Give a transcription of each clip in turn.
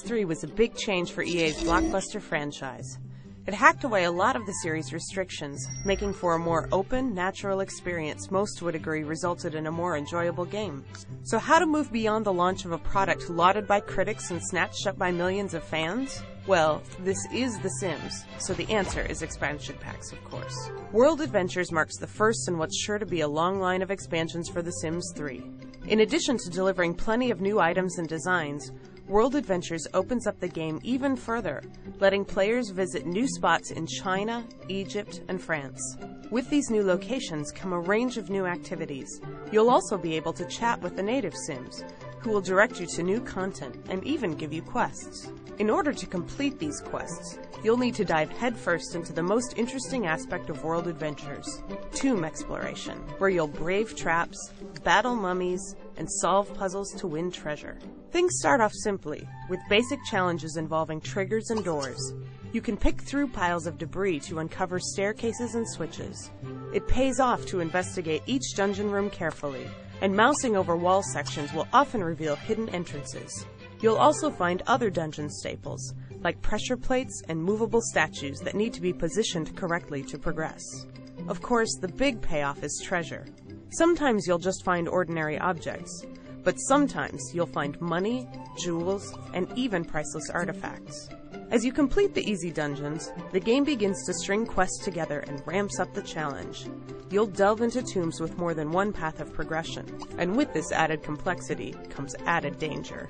3 was a big change for EA's blockbuster franchise. It hacked away a lot of the series' restrictions, making for a more open, natural experience most would agree resulted in a more enjoyable game. So how to move beyond the launch of a product lauded by critics and snatched up by millions of fans? Well, this is The Sims, so the answer is expansion packs, of course. World Adventures marks the first in what's sure to be a long line of expansions for The Sims 3. In addition to delivering plenty of new items and designs, World Adventures opens up the game even further, letting players visit new spots in China, Egypt, and France. With these new locations come a range of new activities. You'll also be able to chat with the native Sims, who will direct you to new content and even give you quests. In order to complete these quests, you'll need to dive headfirst into the most interesting aspect of World Adventures, tomb exploration, where you'll brave traps, battle mummies, and solve puzzles to win treasure. Things start off simply, with basic challenges involving triggers and doors. You can pick through piles of debris to uncover staircases and switches. It pays off to investigate each dungeon room carefully, and mousing over wall sections will often reveal hidden entrances. You'll also find other dungeon staples, like pressure plates and movable statues that need to be positioned correctly to progress. Of course, the big payoff is treasure. Sometimes you'll just find ordinary objects, but sometimes you'll find money, jewels, and even priceless artifacts. As you complete the easy dungeons, the game begins to string quests together and ramps up the challenge. You'll delve into tombs with more than one path of progression, and with this added complexity comes added danger.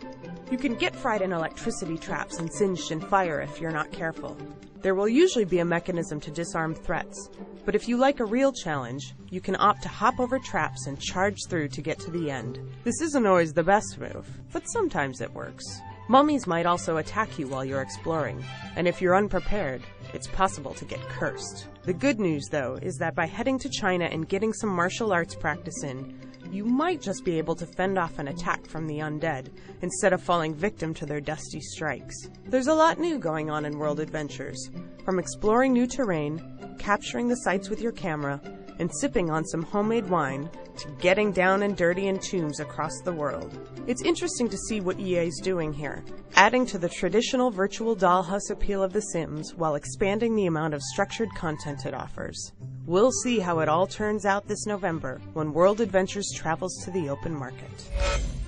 You can get fried in electricity traps and singed in fire if you're not careful. There will usually be a mechanism to disarm threats, but if you like a real challenge, you can opt to hop over traps and charge through to get to the end. This isn't always the best move, but sometimes it works. Mummies might also attack you while you're exploring, and if you're unprepared, it's possible to get cursed. The good news, though, is that by heading to China and getting some martial arts practice in, you might just be able to fend off an attack from the undead, instead of falling victim to their dusty strikes. There's a lot new going on in World Adventures, from exploring new terrain, capturing the sights with your camera, and sipping on some homemade wine, to getting down and dirty in tombs across the world. It's interesting to see what EA's doing here, adding to the traditional virtual dollhouse appeal of The Sims while expanding the amount of structured content it offers. We'll see how it all turns out this November when World Adventures travels to the open market.